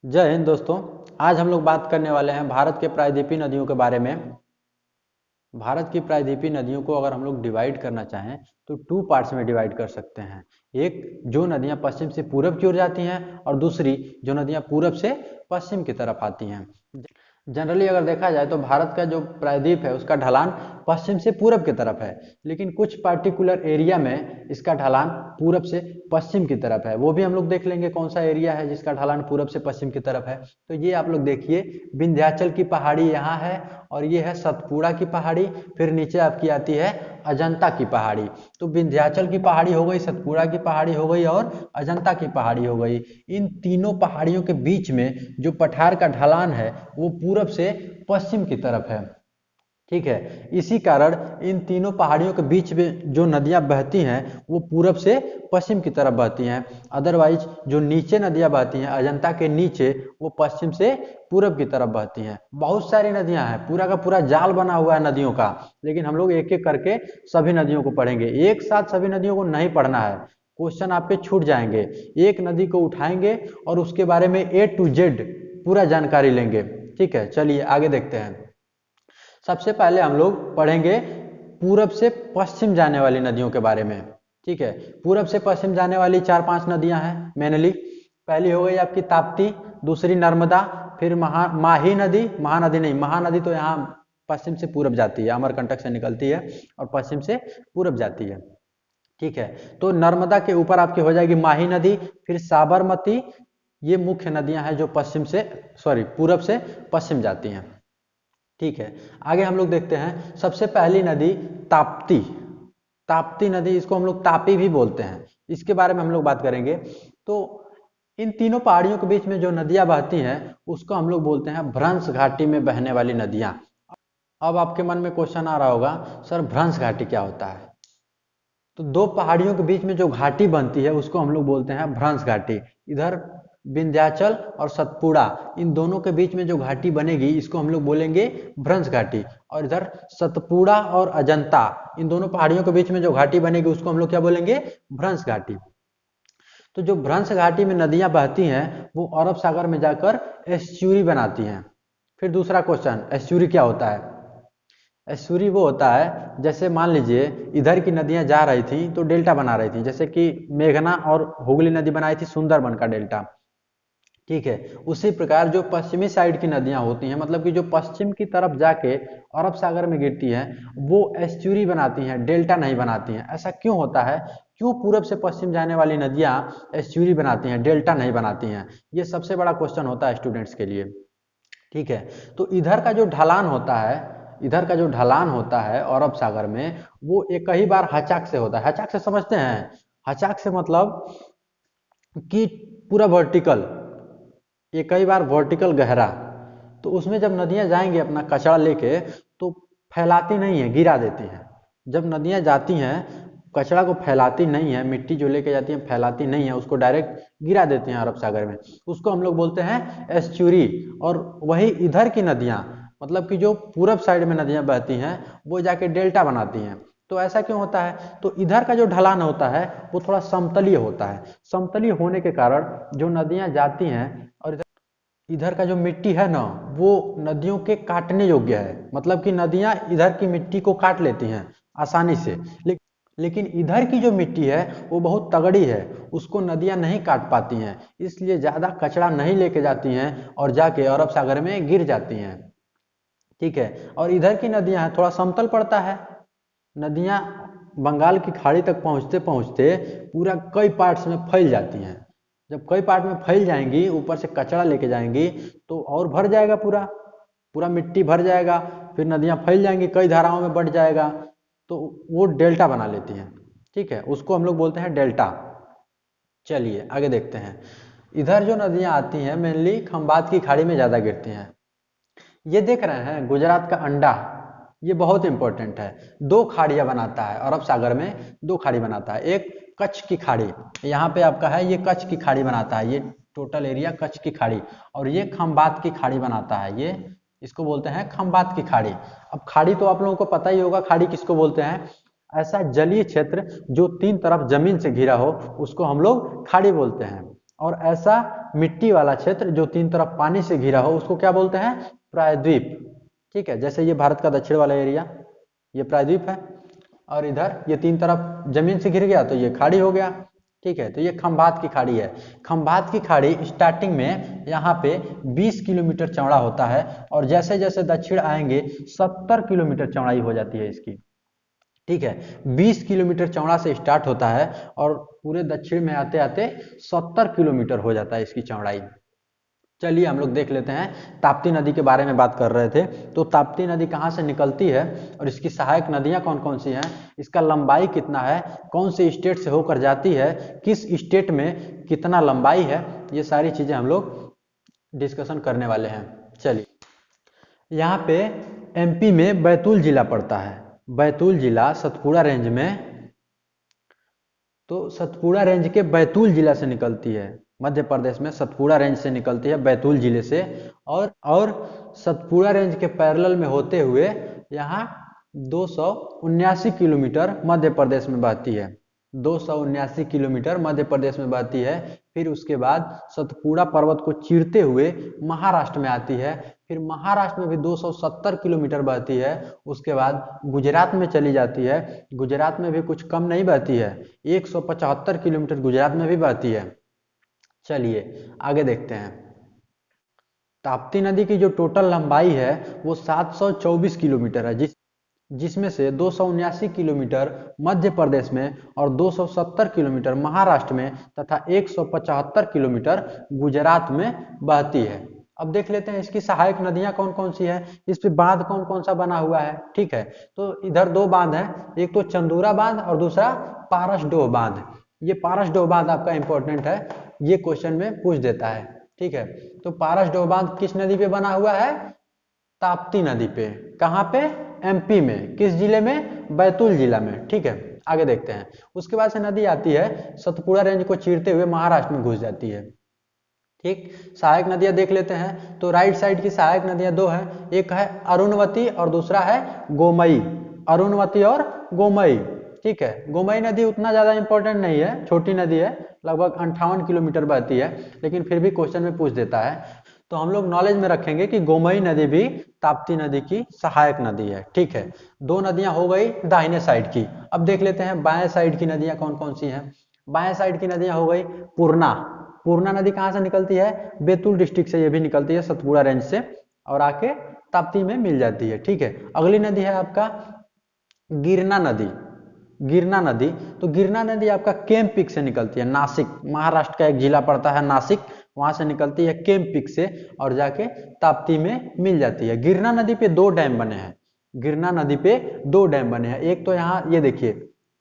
जय हिंद दोस्तों। आज हम लोग बात करने वाले हैं भारत के प्रायद्वीपीय नदियों के बारे में। भारत की प्रायद्वीपीय नदियों को अगर हम लोग डिवाइड करना चाहें तो टू पार्ट्स में डिवाइड कर सकते हैं। एक जो नदियां पश्चिम से पूरब की ओर जाती हैं और दूसरी जो नदियां पूरब से पश्चिम की तरफ आती हैं। जनरली अगर देखा जाए तो भारत का जो प्रायद्वीप है उसका ढलान पश्चिम से पूरब की तरफ है, लेकिन कुछ पार्टिकुलर एरिया में इसका ढलान पूरब से पश्चिम की तरफ है। वो भी हम लोग देख लेंगे कौन सा एरिया है जिसका ढलान पूरब से पश्चिम की तरफ है। तो ये आप लोग देखिए, विंध्याचल की पहाड़ी यहाँ है और ये है सतपुड़ा की पहाड़ी। फिर नीचे आपकी आती है अजंता की पहाड़ी। तो विंध्याचल की पहाड़ी हो गई, सतपुड़ा की पहाड़ी हो गई और अजंता की पहाड़ी हो गई। इन तीनों पहाड़ियों के बीच में जो पठार का ढलान है वो पूरब से पश्चिम की तरफ है। ठीक है, इसी कारण इन तीनों पहाड़ियों के बीच में जो नदियां बहती हैं वो पूरब से पश्चिम की तरफ बहती हैं। अदरवाइज जो नीचे नदियां बहती हैं अजंता के नीचे, वो पश्चिम से पूरब की तरफ बहती हैं। बहुत सारी नदियां हैं, पूरा का पूरा जाल बना हुआ है नदियों का, लेकिन हम लोग एक एक करके सभी नदियों को पढ़ेंगे। एक साथ सभी नदियों को नहीं पढ़ना है, क्वेश्चन आपके छूट जाएंगे। एक नदी को उठाएंगे और उसके बारे में A to Z पूरा जानकारी लेंगे। ठीक है, चलिए आगे देखते हैं। सबसे पहले हम लोग पढ़ेंगे पूरब से पश्चिम जाने वाली नदियों के बारे में। ठीक है, पूरब से पश्चिम जाने वाली 4-5 नदियां हैं मेनली। पहली हो गई आपकी ताप्ती, दूसरी नर्मदा, फिर माही नदी, महानदी नहीं, महानदी तो यहाँ पश्चिम से पूरब जाती है, अमरकंटक से निकलती है और पश्चिम से पूरब जाती है। ठीक है, तो नर्मदा के ऊपर आपकी हो जाएगी माही नदी, फिर साबरमती। ये मुख्य नदियां हैं जो पूरब से पश्चिम जाती हैं। ठीक है, आगे हम लोग देखते हैं। सबसे पहली नदी ताप्ती। ताप्ती नदी, इसको हम लोग तापी भी बोलते हैं, इसके बारे में हम लोग बात करेंगे। तो इन तीनों पहाड़ियों के बीच में जो नदियां बहती हैं उसको हम लोग बोलते हैं भ्रंश घाटी में बहने वाली नदियां। अब आपके मन में क्वेश्चन आ रहा होगा, सर भ्रंश घाटी क्या होता है? तो दो पहाड़ियों के बीच में जो घाटी बनती है उसको हम लोग बोलते हैं भ्रंश घाटी। इधर विंध्याचल और सतपुड़ा, इन दोनों के बीच में जो घाटी बनेगी इसको हम लोग बोलेंगे भ्रंश घाटी। और इधर सतपुड़ा और अजंता, इन दोनों पहाड़ियों के बीच में जो घाटी बनेगी उसको हम लोग क्या बोलेंगे? भ्रंश घाटी। तो जो भ्रंश घाटी में नदियां बहती हैं वो अरब सागर में जाकर एस्चुरी बनाती हैं। फिर दूसरा क्वेश्चन, एस्चुरी क्या होता है? एस्चुरी वो होता है, जैसे मान लीजिए इधर की नदियां जा रही थी तो डेल्टा बना रही थी, जैसे कि मेघना और हुगली नदी बनाई थी सुंदरबन का डेल्टा। ठीक है, उसी प्रकार जो पश्चिमी साइड की नदियां होती हैं, मतलब कि जो पश्चिम की तरफ जाके अरब सागर में गिरती हैं, वो एस्चुरी बनाती हैं, डेल्टा नहीं बनाती हैं। ऐसा क्यों होता है? क्यों पूरब से पश्चिम जाने वाली नदियां एस्चुरी बनाती हैं, डेल्टा नहीं बनाती हैं? ये सबसे बड़ा क्वेश्चन होता है स्टूडेंट्स के लिए। ठीक है, तो इधर का जो ढलान होता है अरब सागर में, वो एक ही बार हचाक से होता है। हचाक से समझते हैं? हचाक से मतलब कि पूरा वर्टिकल, एक ही बार वर्टिकल गहरा। तो उसमें जब नदियां जाएंगी अपना कचरा लेके तो फैलाती नहीं है, गिरा देती हैं। जब नदियां जाती हैं कचरा को फैलाती नहीं है, मिट्टी जो लेके जाती है फैलाती नहीं है, उसको डायरेक्ट गिरा देती हैं अरब सागर में, उसको हम लोग बोलते हैं एस्चुरी। और वही इधर की नदियां, मतलब कि जो पूरब साइड में नदियां बहती हैं वो जाके डेल्टा बनाती हैं। तो ऐसा क्यों होता है? तो इधर का जो ढलान होता है वो थोड़ा समतलीय होता है। समतलीय होने के कारण जो नदियां जाती हैं, और इधर का जो मिट्टी है ना वो नदियों के काटने योग्य है, मतलब कि नदियां इधर की मिट्टी को काट लेती हैं आसानी से। लेकिन इधर की जो मिट्टी है वो बहुत तगड़ी है, उसको नदियां नहीं काट पाती हैं, इसलिए ज्यादा कचरा नहीं लेके जाती हैं और जाके अरब सागर में गिर जाती हैं। ठीक है, और इधर की नदियां हैं थोड़ा समतल पड़ता है। नदियां बंगाल की खाड़ी तक पहुंचते पहुंचते पूरा कई पार्ट्स में फैल जाती हैं। जब कई पार्ट में फैल जाएंगी, ऊपर से कचरा लेके जाएंगी तो और भर जाएगा, पूरा पूरा मिट्टी भर जाएगा। फिर नदियां फैल जाएंगी, कई धाराओं में बढ़ जाएगा, तो वो डेल्टा बना लेती हैं। ठीक है, उसको हम लोग बोलते हैं डेल्टा। चलिए आगे देखते हैं। इधर जो नदियां आती हैं मेनली खंबात की खाड़ी में ज़्यादा गिरती हैं। ये देख रहे हैं गुजरात का अंडा, ये बहुत इंपॉर्टेंट है। दो खाड़ियां बनाता है अरब सागर में, दो खाड़ी बनाता है। एक कच्छ की खाड़ी, यहाँ पे आपका है, ये कच्छ की खाड़ी बनाता है, ये टोटल एरिया कच्छ की खाड़ी। और ये खंबात की खाड़ी बनाता है, ये इसको बोलते हैं खंबात की खाड़ी। अब खाड़ी तो आप लोगों को पता ही होगा, खाड़ी किसको बोलते हैं? ऐसा जलीय क्षेत्र जो तीन तरफ जमीन से घिरा हो उसको हम लोग खाड़ी बोलते हैं। और ऐसा मिट्टी वाला क्षेत्र जो तीन तरफ पानी से घिरा हो उसको क्या बोलते हैं? प्रायद्वीप। ठीक है, जैसे ये भारत का दक्षिण वाला एरिया ये प्रायद्वीप है, और इधर ये तीन तरफ जमीन से घिर गया तो ये खाड़ी हो गया। ठीक है, तो ये खंभात की खाड़ी है। खंभात की खाड़ी स्टार्टिंग में यहाँ पे 20 किलोमीटर चौड़ा होता है, और जैसे जैसे दक्षिण आएंगे 70 किलोमीटर चौड़ाई हो जाती है इसकी। ठीक है, 20 किलोमीटर चौड़ा से स्टार्ट होता है और पूरे दक्षिण में आते आते 70 किलोमीटर हो जाता है इसकी चौड़ाई। चलिए हम लोग देख लेते हैं, ताप्ती नदी के बारे में बात कर रहे थे। तो ताप्ती नदी कहाँ से निकलती है और इसकी सहायक नदियाँ कौन कौन सी हैं, इसका लंबाई कितना है, कौन से स्टेट से होकर जाती है, किस स्टेट में कितना लंबाई है, ये सारी चीज़ें हम लोग डिस्कशन करने वाले हैं। चलिए, यहाँ पे एमपी में बैतूल जिला पड़ता है। बैतूल जिला सतपुड़ा रेंज में, तो सतपुड़ा रेंज के बैतूल जिला से निकलती है। मध्य प्रदेश में सतपुड़ा रेंज से निकलती है बैतूल जिले से, और सतपुड़ा रेंज के पैरेलल में होते हुए यहाँ 279 किलोमीटर मध्य प्रदेश में बहती है। 279 किलोमीटर मध्य प्रदेश में बहती है। फिर उसके बाद सतपुड़ा पर्वत को चीरते हुए महाराष्ट्र में आती है। फिर महाराष्ट्र में भी 270 किलोमीटर बहती है। उसके बाद गुजरात में चली जाती है। गुजरात में भी कुछ कम नहीं बहती है, 175 किलोमीटर गुजरात में भी बहती है। चलिए आगे देखते हैं। ताप्ती नदी की जो टोटल लंबाई है वो 724 किलोमीटर है, जिसमें से 279 किलोमीटर मध्य प्रदेश में और 270 किलोमीटर महाराष्ट्र में तथा 175 किलोमीटर गुजरात में बहती है। अब देख लेते हैं इसकी सहायक नदियां कौन कौन सी है, इस पे बांध कौन कौन सा बना हुआ है। ठीक है, तो इधर दो बांध है, एक तो चंदूरा बांध और दूसरा पारसडोह बांध। ये पारसडोह बांध आपका इंपॉर्टेंट है, ये क्वेश्चन में पूछ देता है। ठीक है, तो पारसडोह बांध किस नदी पे बना हुआ है? ताप्ती नदी पे। कहाँ पे? एमपी में। किस जिले में? बैतूल जिला में। ठीक है, आगे देखते हैं। उसके बाद से नदी आती है, सतपुड़ा रेंज को चीरते हुए महाराष्ट्र में घुस जाती है। ठीक, सहायक नदियां देख लेते हैं। तो राइट साइड की सहायक नदियां दो हैं, एक है अरुणवती और दूसरा है गोमई। अरुणवती और गोमई। ठीक है, गोमई नदी उतना ज्यादा इंपॉर्टेंट नहीं है, छोटी नदी है, लगभग 58 किलोमीटर बहती है, लेकिन फिर भी क्वेश्चन में पूछ देता है। तो हम लोग नॉलेज में रखेंगे कि गोमई नदी भी ताप्ती नदी की सहायक नदी है। ठीक है, दो नदियां हो गई दाहिने साइड की। अब देख लेते हैं बाएं साइड की नदियां कौन कौन सी हैं। बाएं साइड की नदियां हो गई पूर्णा। पूर्णा नदी कहाँ से निकलती है? बैतूल डिस्ट्रिक्ट से ये भी निकलती है, सतपुड़ा रेंज से, और आके ताप्ती में मिल जाती है। ठीक है, अगली नदी है आपका गिरना नदी। गिरना नदी, तो गिरना नदी आपका केम पिक से निकलती है, नासिक, महाराष्ट्र का एक जिला पड़ता है नासिक, वहां से निकलती है केम पिक से और जाके ताप्ती में मिल जाती है। गिरना नदी पे दो डैम बने हैं। गिरना नदी पे दो डैम बने हैं, एक तो यहाँ ये देखिए,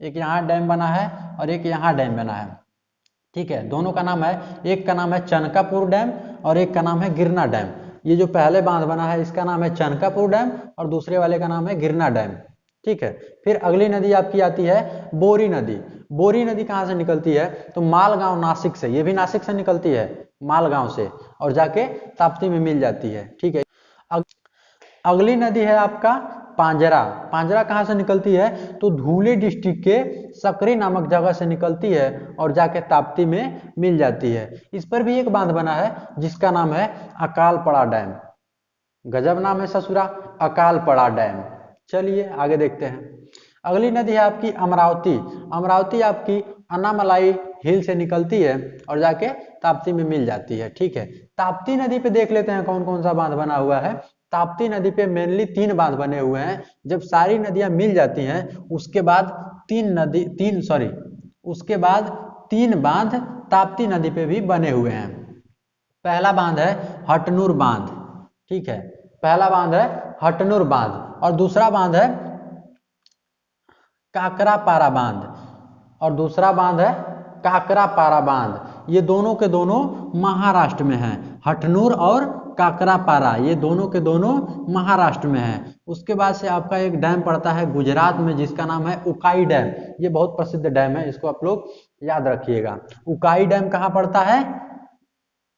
एक यहाँ डैम बना है और एक यहाँ डैम बना है। ठीक है, दोनों का नाम है, एक का नाम है चनकापुर डैम और एक का नाम है गिरना डैम। ये जो पहले बांध बना है इसका नाम है चनकापुर डैम और दूसरे वाले का नाम है गिरना डैम। ठीक है, फिर अगली नदी आपकी आती है बोरी नदी। बोरी नदी कहाँ से निकलती है? तो मालगांव नासिक से, ये भी नासिक से निकलती है, मालगांव से, और जाके ताप्ती में मिल जाती है। ठीक है, अगली नदी है आपका पांजरा। पांजरा कहाँ से निकलती है? तो धुले डिस्ट्रिक्ट के सकरी नामक जगह से निकलती है और जाके ताप्ती में मिल जाती है। इस पर भी एक बांध बना है जिसका नाम है अकालपड़ा डैम। गजब नाम है ससुरा, अकालपड़ा डैम। चलिए आगे देखते हैं। अगली नदी है आपकी अमरावती। अमरावती आपकी अन्नामलाई हिल से निकलती है और जाके ताप्ती में मिल जाती है। ठीक है, ताप्ती नदी पे देख लेते हैं कौन कौन सा बांध बना हुआ है। ताप्ती नदी पे मेनली 3 बांध बने हुए हैं। जब सारी नदियां मिल जाती हैं उसके बाद उसके बाद 3 बांध ताप्ती नदी पे भी बने हुए हैं। पहला बांध है हटनूर बांध। ठीक है, पहला बांध है हटनूर बांध और दूसरा बांध है काकरापारा बांध और दूसरा बांध है काकरापारा बांध। ये दोनों के दोनों महाराष्ट्र में हैं। हटनूर और काकरापारा ये दोनों के दोनों महाराष्ट्र में हैं। उसके बाद से आपका एक डैम पड़ता है गुजरात में जिसका नाम है उकाई डैम। ये बहुत प्रसिद्ध डैम है, इसको आप लोग याद रखिएगा। उकाई डैम कहाँ पड़ता है?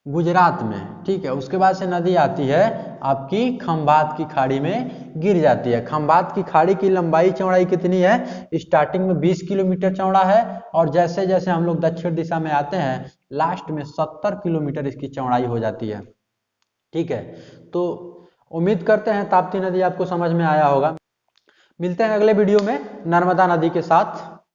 गुजरात में। ठीक है, उसके बाद से नदी आती है आपकी खंभात की खाड़ी में गिर जाती है। खंभात की खाड़ी की लंबाई चौड़ाई कितनी है? स्टार्टिंग में 20 किलोमीटर चौड़ा है और जैसे जैसे हम लोग दक्षिण दिशा में आते हैं लास्ट में 70 किलोमीटर इसकी चौड़ाई हो जाती है। ठीक है, तो उम्मीद करते हैं ताप्ती नदी आपको समझ में आया होगा। मिलते हैं अगले वीडियो में नर्मदा नदी के साथ।